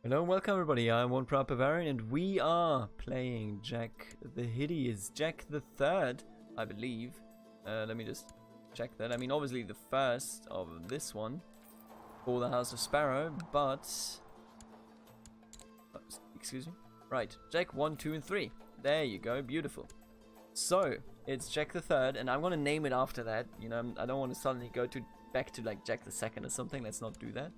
Hello and welcome everybody, I'm one proud Bavarian and we are playing Jack the Hideous, Jack the Third, I believe. Let me just check that. I mean obviously the first of this one for the House of Sparrow, but... oh, excuse me. Right, Jack 1, 2 and 3. There you go, beautiful. So, it's Jack the Third and I'm going to name it after that. You know, I don't want to suddenly go back to like Jack the Second or something, let's not do that.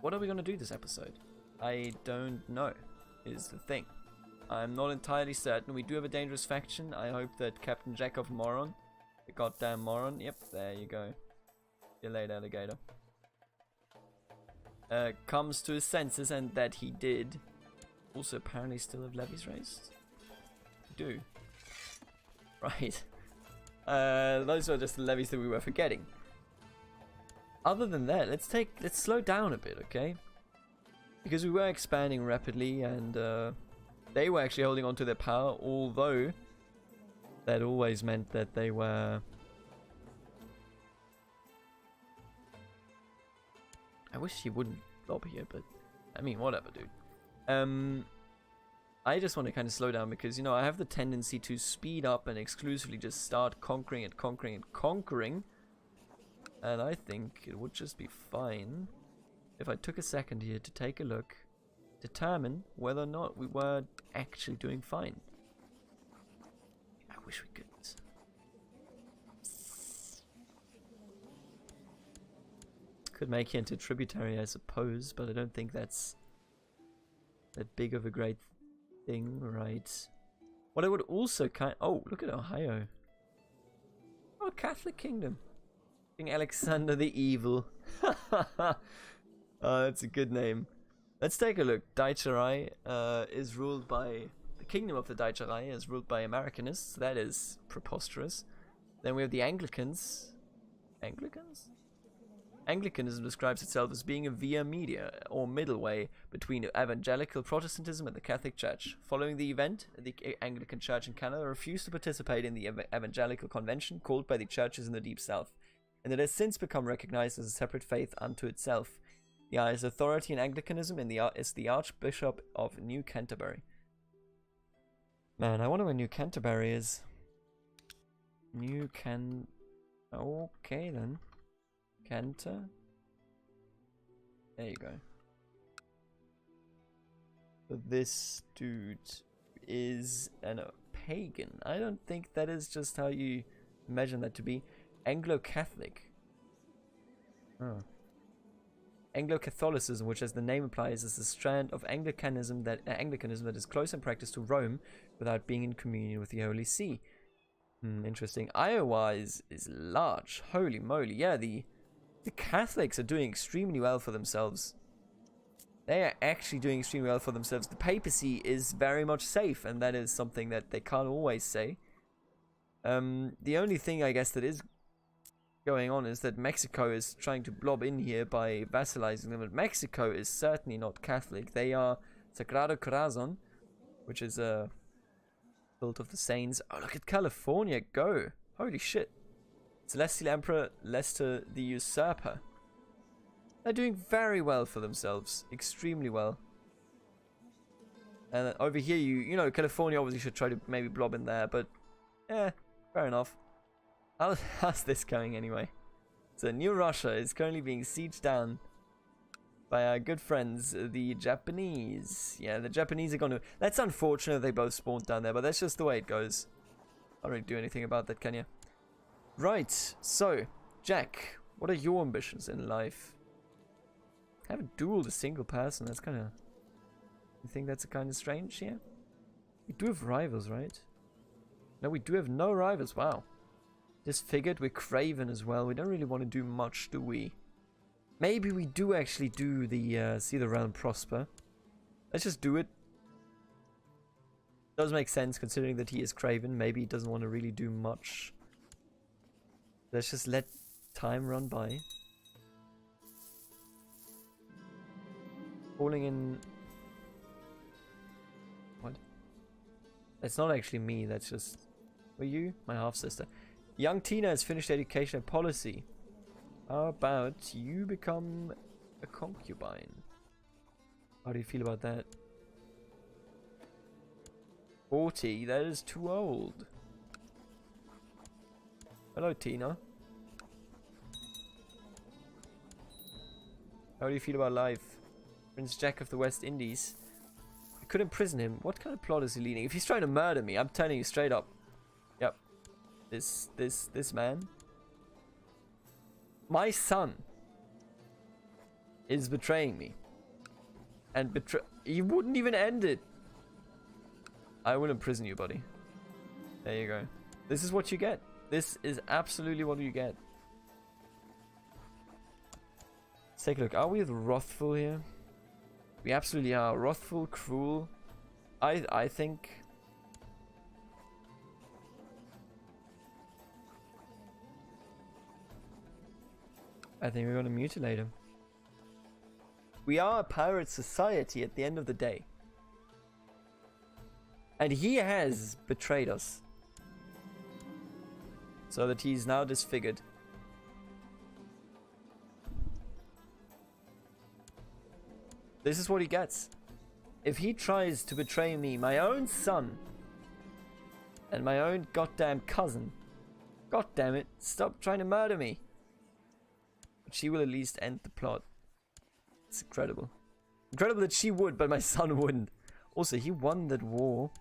What are we going to do this episode? I don't know, is the thing. I'm not entirely certain. We do have a dangerous faction. I hope that Captain Jackov Moron, the goddamn moron, yep, there you go. See you later, alligator. Comes to his senses, and that he did. Also, apparently still have levies raised. Do. Right. Those are just the levies that we were forgetting. Other than that, let's slow down a bit, okay? Because we were expanding rapidly and they were actually holding on to their power, although that always meant that they were... I wish he wouldn't lob here, but I mean, whatever, dude. I just want to kind of slow down because, you know, I have the tendency to speed up and exclusively just start conquering and conquering and conquering. And I think it would just be fine if I took a second here to take a look, determine whether or not we were actually doing fine. I wish we could. Could make it into a tributary, I suppose, but I don't think that's that big of a great thing, right? What I would also oh, look at Ohio. Oh, Catholic Kingdom. King Alexander the Evil. Oh, that's a good name. Let's take a look. Deutscherei is ruled by... the kingdom of the Deutscherei is ruled by Americanists. That is preposterous. Then we have the Anglicans. Anglicans? Anglicanism describes itself as being a via media, or middle way, between evangelical Protestantism and the Catholic Church. Following the event, the Anglican Church in Canada refused to participate in the Evangelical Convention called by the churches in the Deep South, and it has since become recognized as a separate faith unto itself. The highest authority in Anglicanism is the Archbishop of New Canterbury. Man, I wonder where New Canterbury is. Okay then. Canter? There you go. So this dude is a pagan. I don't think that is just how you imagine that to be. Anglo-Catholic. Oh. Anglo-Catholicism, which as the name implies, is a strand of Anglicanism that is close in practice to Rome without being in communion with the Holy See. Interesting. Iowa is large. Holy moly. Yeah, the Catholics are doing extremely well for themselves. They are actually doing extremely well for themselves. The papacy is very much safe, and that is something that they can't always say. The only thing I guess that is going on is that Mexico is trying to blob in here by vassalizing them, but Mexico is certainly not Catholic. They are Sagrado Corazon, which is a cult of the saints. Oh, look at California go! Holy shit! Celestial Emperor Lester the Usurper. They're doing very well for themselves, extremely well. And over here, you know, California obviously should try to maybe blob in there, but fair enough. How's this going anyway? So New Russia is currently being sieged down by our good friends, the Japanese. Yeah, the Japanese are going to... That's unfortunate they both spawned down there, but that's just the way it goes. Can't really do anything about that, can you? Right, so, Jack, what are your ambitions in life? I haven't dueled a single person, that's kind of... You think that's kind of strange here? We do have rivals, right? No, we do have no rivals, wow. Disfigured, we're Craven as well. We don't really want to do much, do we? Maybe we do actually do the see the realm prosper. Let's just do it. Does make sense considering that he is Craven. Maybe he doesn't want to really do much. Let's just let time run by. Falling in... What? That's not actually me, that's just... Were you? My half-sister. Young Tina has finished education and policy. How about you become a concubine. How do you feel about that? 40? That is too old. Hello, Tina. How do you feel about life? Prince Jack of the West Indies. I could imprison him. What kind of plot is he leading? If he's trying to murder me, I'm telling you straight up. Yep. This man. My son is betraying me. And he wouldn't even end it. I will imprison you, buddy. There you go. This is what you get. This is absolutely what you get. Let's take a look. Are we wrathful here? We absolutely are. Wrathful, cruel. I think... I think we're going to mutilate him. We are a pirate society at the end of the day. And he has betrayed us. So that he's now disfigured. This is what he gets. If he tries to betray me, my own son, and my own goddamn cousin, god damn it, stop trying to murder me. But she will at least end the plot. It's incredible. Incredible that she would, but my son wouldn't. Also, he won that war.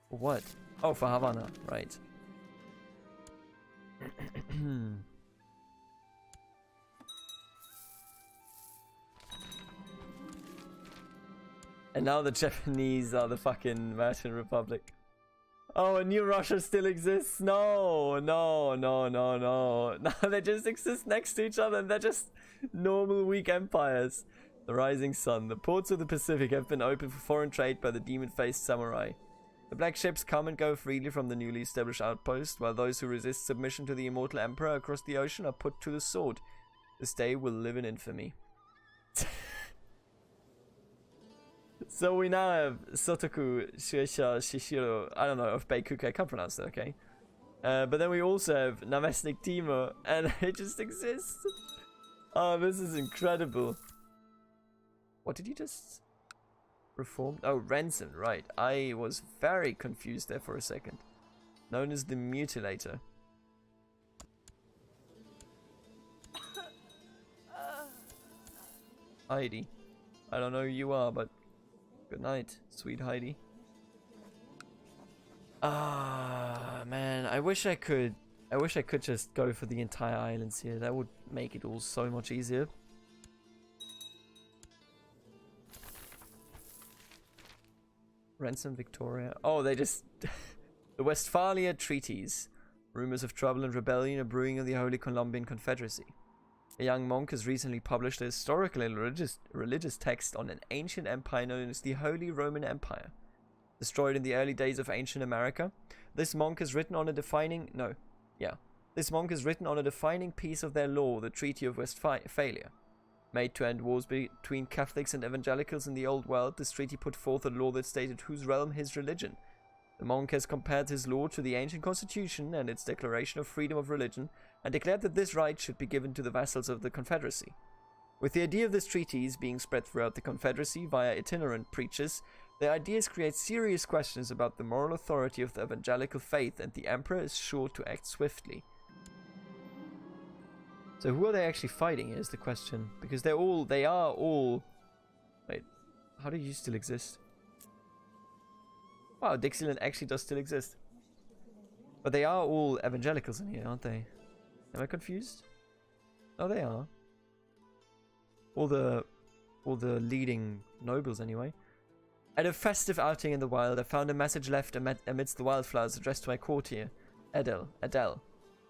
For what? Oh, for Havana, right. And now the Japanese are the fucking Russian Republic. Oh, and New Russia still exists? No, no, no, no, no. No, they just exist next to each other and they're just normal weak empires. The rising sun. The ports of the Pacific have been opened for foreign trade by the demon-faced samurai. The black ships come and go freely from the newly established outpost, while those who resist submission to the immortal emperor across the ocean are put to the sword. This day will live in infamy. So we now have Sotoku, Shueisha, Shishiro, I don't know, of Beikuka, I can't pronounce that, okay? But then we also have Namestnik Timur, and it just exists. Oh, this is incredible. What did you just reform? Oh, Ransom, right. I was very confused there for a second. Known as the Mutilator. Heidi. I don't know who you are, but good night, sweet Heidi. Ah, man, I wish I could just go for the entire islands here. That would make it all so much easier. Ransom Victoria. Oh, they just... The Westphalia Treaties. Rumors of trouble and rebellion are brewing in the Holy Columbian Confederacy. A young monk has recently published a historical and religious text on an ancient empire known as the Holy Roman Empire. Destroyed in the early days of ancient America, this monk has written on a defining piece of their law, the Treaty of Westphalia. Made to end wars between Catholics and evangelicals in the Old World, this treaty put forth a law that stated whose realm his religion. The monk has compared his law to the ancient constitution and its declaration of freedom of religion, and declared that this right should be given to the vassals of the Confederacy. With the idea of this treatise being spread throughout the Confederacy via itinerant preachers, the ideas create serious questions about the moral authority of the evangelical faith, and the emperor is sure to act swiftly. So who are they actually fighting is the question, because they are all... Wait, how do you still exist? Wow, Dixieland actually does still exist. But they are all evangelicals in here, aren't they? Am I confused? No, they are. All the leading nobles, anyway. At a festive outing in the wild, I found a message left amidst the wildflowers addressed to my courtier, Adele.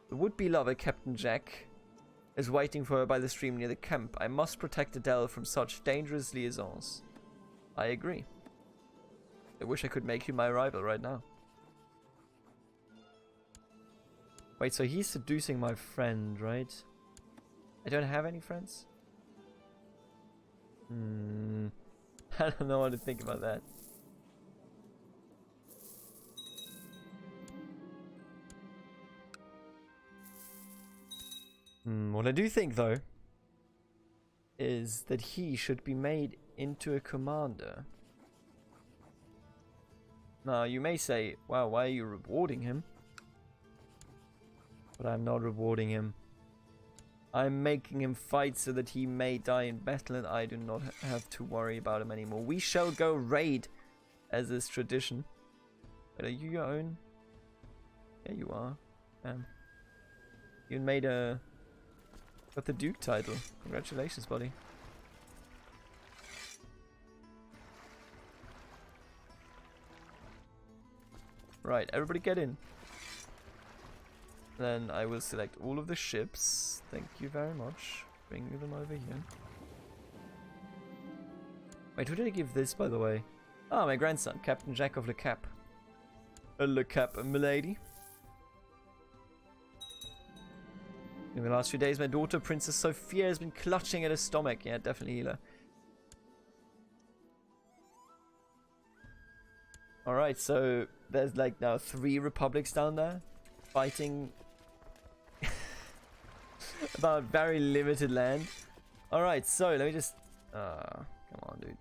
The would-be lover, Captain Jack, is waiting for her by the stream near the camp. I must protect Adele from such dangerous liaisons. I agree. I wish I could make you my rival right now. Wait, so he's seducing my friend, right? I don't have any friends? I don't know what to think about that. What I do think, though, is that he should be made into a commander. Now, you may say, wow, why are you rewarding him? But I'm not rewarding him. I'm making him fight so that he may die in battle and I do not have to worry about him anymore. We shall go raid, as is tradition. But are you your own? Yeah, you are. You made a... got the Duke title. Congratulations, buddy. Right, everybody get in. Then I will select all of the ships. Thank you very much. Bring them over here. Wait, who did I give this, by the way? Ah, my grandson, Captain Jack of Le Cap. Le Cap, milady. In the last few days, my daughter, Princess Sophia, has been clutching at her stomach. Yeah, definitely heal her. Alright, so there's like now 3 republics down there fighting about very limited land. Alright, so let me just... come on, dude.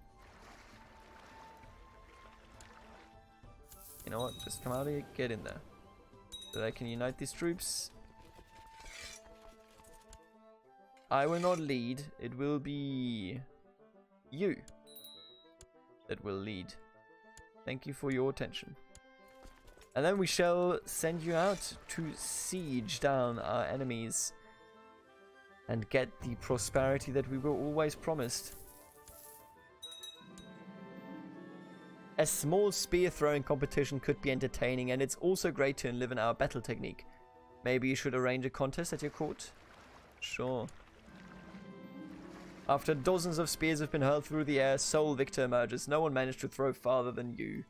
You know what? Just come out of here, get in there. So that I can unite these troops. I will not lead. It will be you that will lead. Thank you for your attention. And then we shall send you out to siege down our enemies and get the prosperity that we were always promised. A small spear throwing competition could be entertaining, and it's also great to live in our battle technique. Maybe you should arrange a contest at your court? Sure. After dozens of spears have been hurled through the air, sole victor emerges. No one managed to throw farther than you.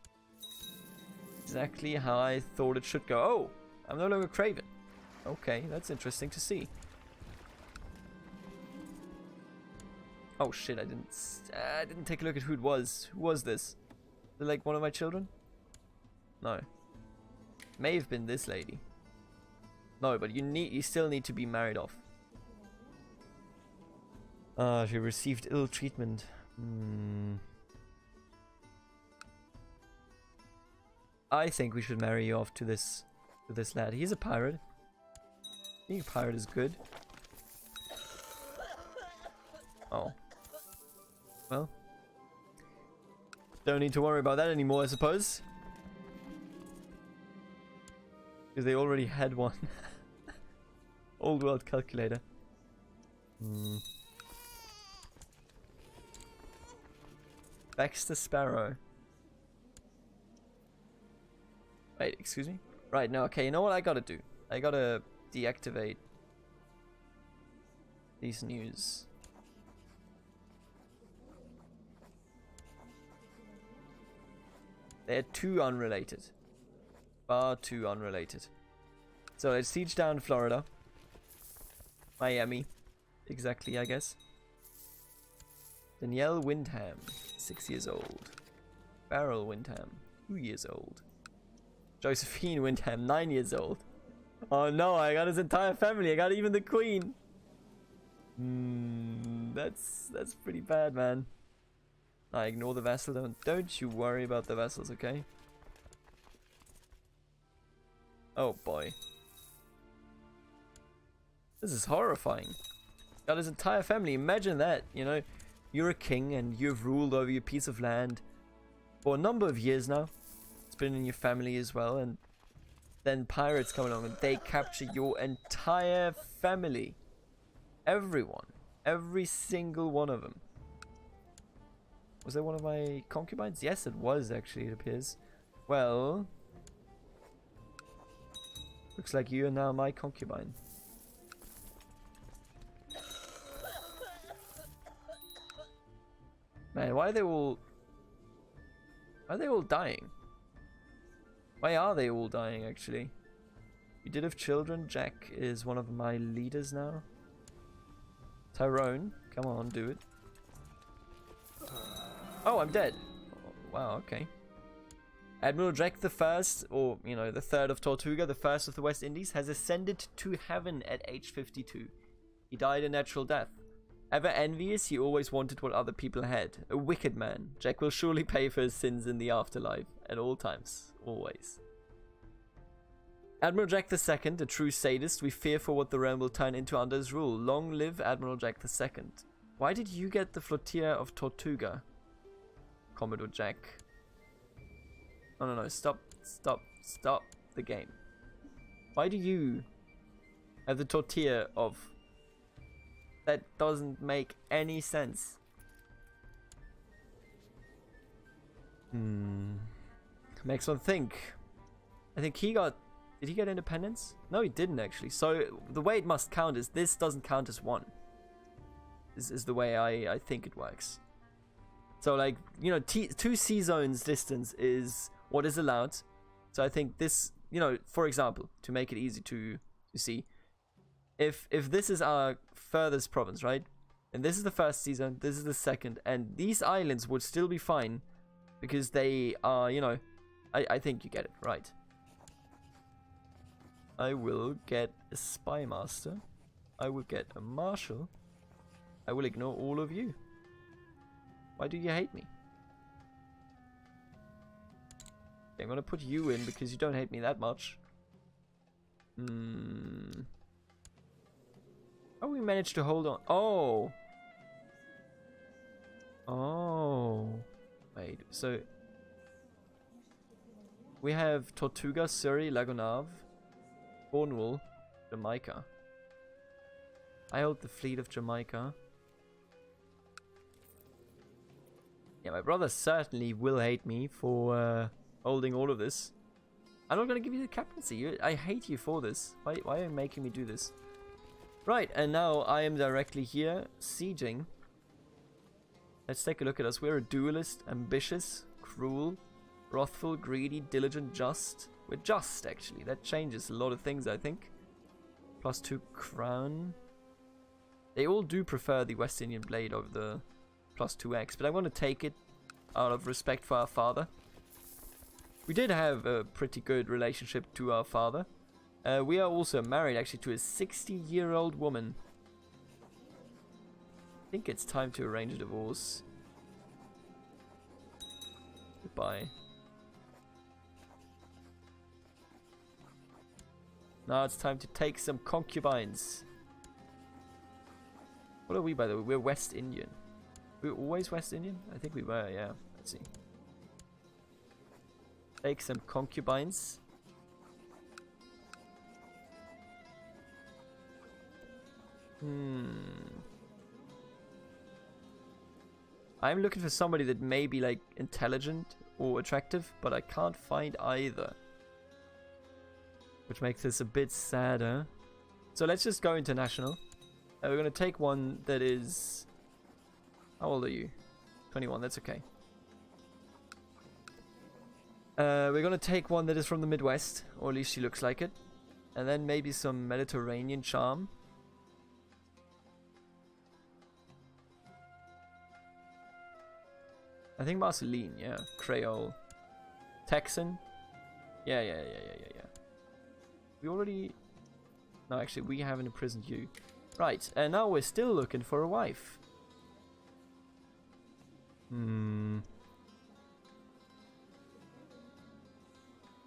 Exactly how I thought it should go. Oh, I'm no longer Craven. Okay, that's interesting to see. Oh shit, I didn't take a look at who it was. Who was this? Is it like one of my children? No. May have been this lady. No, but you still need to be married off. She received ill treatment. I think we should marry you off to this lad. He's a pirate. Being a pirate is good. Oh. Well. Don't need to worry about that anymore, I suppose. Because they already had one. Old world calculator. Baxter Sparrow. Wait, excuse me? Right, no, okay, you know what I gotta do? I gotta deactivate these news. They're too unrelated. Far too unrelated. So let's siege down Florida. Miami. Exactly, I guess. Danielle Windham, 6 years old. Beryl Windham, 2 years old. Josephine Windham, 9 years old. Oh no, I got his entire family. I got even the queen. That's pretty bad, man. I ignore the vassal. Don't you worry about the vassals, okay? Oh boy. This is horrifying. Got his entire family. Imagine that, you know. You're a king and you've ruled over your piece of land for a number of years now. It's been in your family as well, and then pirates come along and they capture your entire family. Everyone. Every single one of them. Was that one of my concubines? Yes, it was actually, it appears. Well, looks like you are now my concubine. Man, why are they all dying? Why are they all dying, actually? You did have children. Jack is one of my leaders now. Tyrone, come on, do it. Oh, I'm dead. Oh, wow, okay. Admiral Jack the First, or, you know, the third of Tortuga, the first of the West Indies, has ascended to heaven at age 52. He died a natural death. Ever envious, he always wanted what other people had. A wicked man. Jack will surely pay for his sins in the afterlife. At all times. Always. Admiral Jack II, a true sadist, we fear for what the realm will turn into under his rule. Long live Admiral Jack II. Why did you get the Flotilla of Tortuga? Commodore Jack. No, stop the game. Why do you have the Tortilla of... That doesn't make any sense. Makes one think. I think he got... Did he get independence? No, he didn't actually. So the way it must count is this doesn't count as one. This is the way I think it works. So like, you know, 2 sea zones distance is what is allowed. So I think this, you know, for example, to make it easy to see, if this is our furthest province, right? And this is the first sea zone, this is the second, and these islands would still be fine because they are, you know, I think you get it, right? I will get a spy master. I will get a marshal. I will ignore all of you. Why do you hate me? Okay, I'm gonna put you in because you don't hate me that much. Oh, we managed to hold on. Oh. Oh. Wait, so... We have Tortuga, Surrey, Lagonave, Cornwall, Jamaica. I hold the fleet of Jamaica. Yeah, my brother certainly will hate me for holding all of this. I'm not going to give you the captaincy. I hate you for this. Why are you making me do this? Right, and now I am directly here, sieging. Let's take a look at us. We're a duelist, ambitious, cruel, wrathful, greedy, diligent, just. We're just, actually. That changes a lot of things, I think. +2 crown. They all do prefer the West Indian blade over the +2x, but I want to take it out of respect for our father. We did have a pretty good relationship to our father. We are also married, actually, to a 60-year-old woman. I think it's time to arrange a divorce. Goodbye. Now it's time to take some concubines. What are we, by the way? We're West Indian. We were always West Indian? I think we were, yeah. Let's see. Take some concubines. I'm looking for somebody that may be like intelligent or attractive, but I can't find either. Which makes this a bit sadder. So let's just go international. We're going to take one that is... How old are you? 21, that's okay. We're going to take one that is from the Midwest, or at least she looks like it. And then maybe some Mediterranean charm. I think Marceline, yeah. Creole. Texan. Yeah. We already... No, actually, we haven't imprisoned you. Right, and now we're still looking for a wife.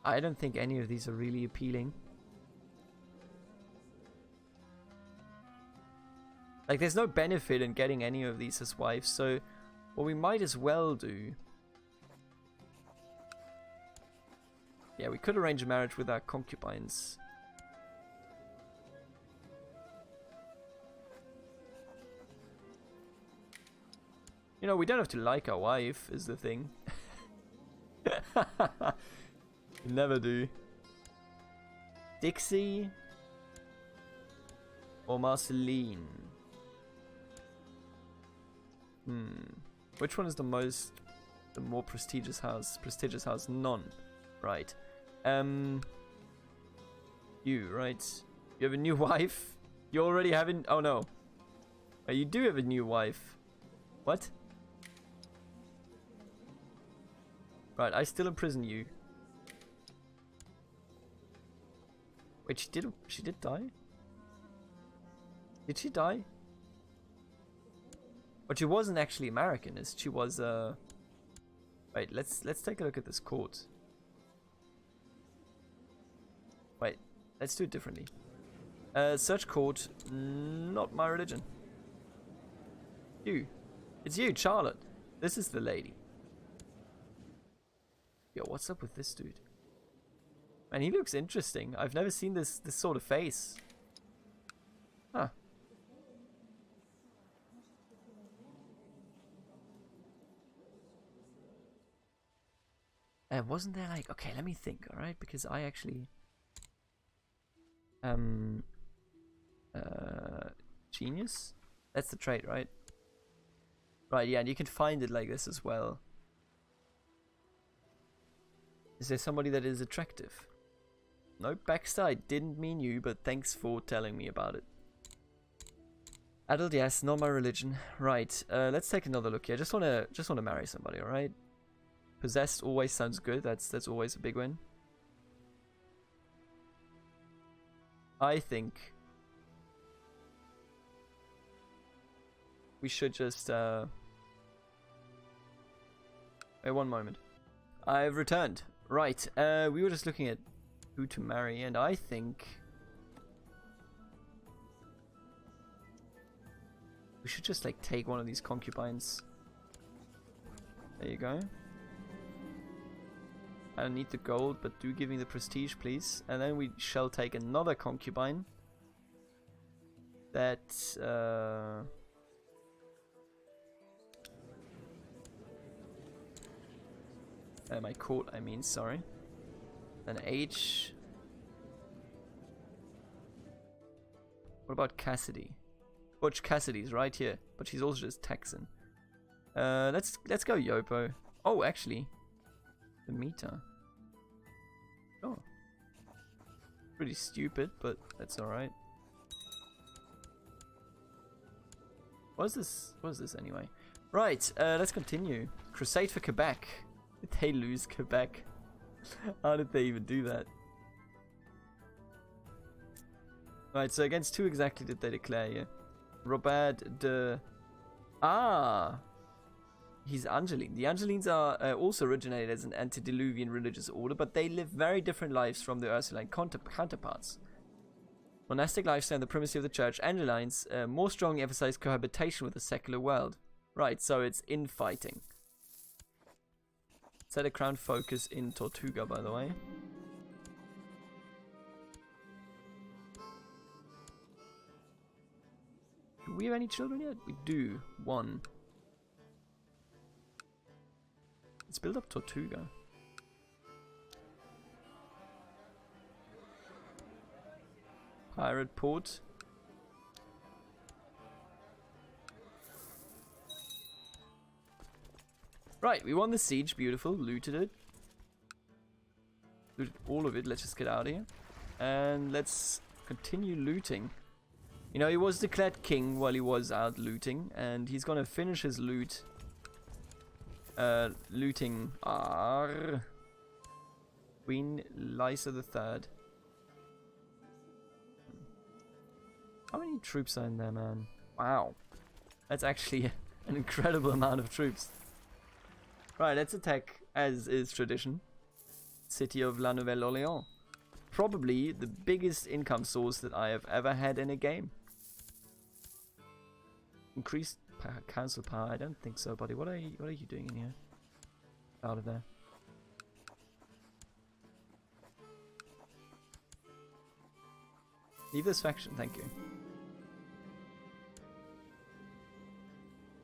I don't think any of these are really appealing. Like, there's no benefit in getting any of these as wives, so what we might as well do... Yeah, we could arrange a marriage with our concubines. You know, we don't have to like our wife, is the thing. We never do. Dixie or Marceline? Which one is the more prestigious house? Prestigious house? None. Right. You, right? You have a new wife? You already haven't... Oh, no. Oh, you do have a new wife. What? Right, I still imprison you. Wait, she did die? Did she die? But she wasn't actually American. She was Wait, let's take a look at this court. Wait, let's do it differently. Search court, not my religion. You. It's you, Charlotte. This is the lady. Yo, what's up with this dude? Man, he looks interesting. I've never seen this sort of face. Huh. Wasn't there like... Okay, let me think, alright? Because I actually... Genius? That's the trait, right? Right, yeah, and you can find it like this as well. Is there somebody that is attractive? No, Baxter, I didn't mean you, but thanks for telling me about it. Adult, yes, not my religion. Right, let's take another look here. Just wanna marry somebody, alright? Possessed always sounds good. That's always a big win. I think we should just wait one moment. I've returned. Right, we were just looking at who to marry, and I think we should just like take one of these concubines. There you go. I don't need the gold, but do give me the prestige, please. And then we shall take another concubine. That, my court, I mean, sorry. Then H. What about Cassidy? Butch Cassidy's right here, but she's also just Texan. Let's go Yopo. Oh, actually. The meter. Oh. Pretty stupid, but that's alright. What is this? What is this anyway? Right, let's continue. Crusade for Quebec. Did they lose Quebec? How did they even do that? Right, so against who exactly did they declare here? Robert de... Ah! He's Angeline. The Angelines are also originated as an antediluvian religious order, but they live very different lives from their Ursuline counterparts. Monastic lifestyle and the primacy of the church, Angelines more strongly emphasize cohabitation with the secular world. Right, so it's infighting. Set a crown focus in Tortuga, by the way. Do we have any children yet? We do. One. Let's build up Tortuga. Pirate port. Right, we won the siege. Beautiful. Looted it. Looted all of it. Let's just get out of here. And let's continue looting. You know, he was declared king while he was out looting. And he's gonna finish his loot. Looting Queen Lysa III. How many troops are in there, man? Wow. That's actually an incredible amount of troops. Right, let's attack, as is tradition, city of La Nouvelle-Orléans. Probably the biggest income source that I have ever had in a game. Increased council power? I don't think so, buddy. What are you doing in here? Out of there. Leave this faction, thank you.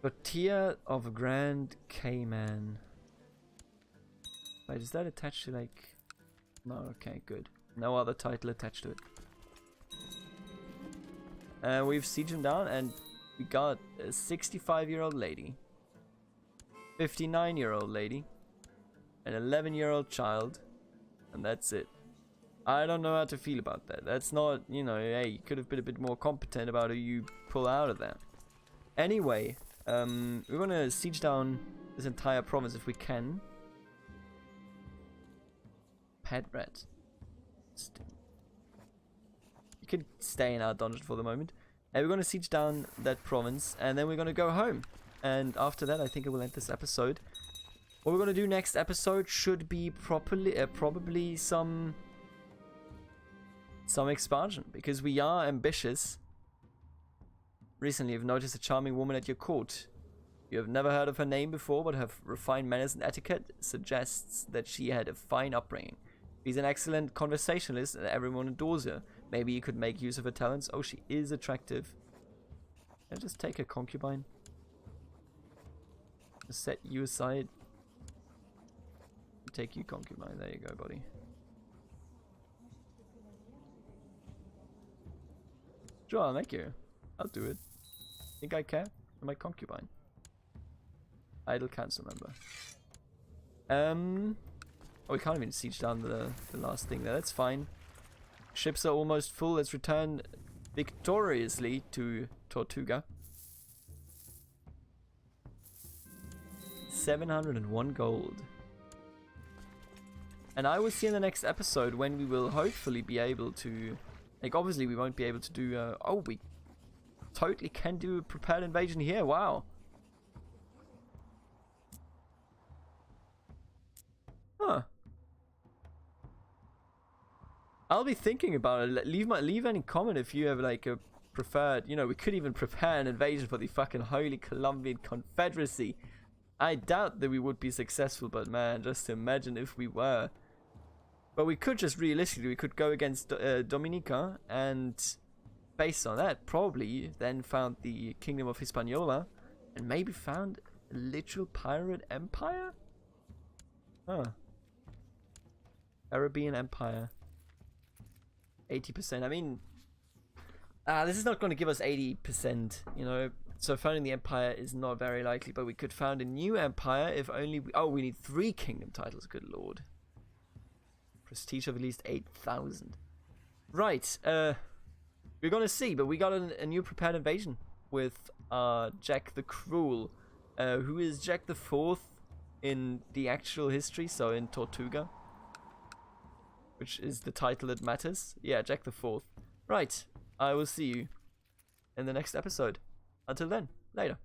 Tortilla of Grand Cayman. Wait, is that attached to like... No, okay, good. No other title attached to it. We've sieged him down and we got a 65-year-old lady. 59-year-old lady. An 11-year-old child. And that's it. I don't know how to feel about that. That's not, you know, hey, you could have been a bit more competent about who you pull out of that. Anyway, we're gonna siege down this entire province if we can. Pet rat. You can stay in our dungeon for the moment. And we're gonna siege down that province, and then we're gonna go home. And after that, I think I will end this episode. What we're gonna do next episode should be probably some expansion, because we are ambitious. Recently, I've noticed a charming woman at your court. You have never heard of her name before, but her refined manners and etiquette suggests that she had a fine upbringing. She's an excellent conversationalist and everyone adores her. Maybe you could make use of her talents. Oh, she is attractive. Can I just take a concubine? Just set you aside. Take you concubine. There you go, buddy. Sure, I'll make you. I'll do it. Think I care? I'm my concubine. Idle council member. Oh, we can't even siege down the last thing there. That's fine. Ships are almost full. Let's return victoriously to Tortuga. 701 gold. And I will see in the next episode when we will hopefully be able to... Like, obviously we won't be able to do... oh, we totally can do a prepared invasion here. Wow. Huh. I'll be thinking about it. Leave any comment if you have like a preferred... You know, we could even prepare an invasion for the fucking Holy Colombian Confederacy. I doubt that we would be successful, but man, just imagine if we were. But we could just realistically, we could go against Dominica, and based on that, probably then found the Kingdom of Hispaniola, and maybe found a literal pirate empire? Huh. Arabian Empire. 80%. I mean, this is not going to give us 80%, you know. So founding the empire is not very likely, but we could found a new empire if only we... Oh, we need 3 kingdom titles, good lord. Prestige of at least 8,000. Right, we're gonna see, but we got a new prepared invasion with Jack the Cruel, who is Jack the Fourth in the actual history, so in Tortuga, which is the title that matters. Yeah, Jack the Fourth. Right, I will see you in the next episode. Until then, later.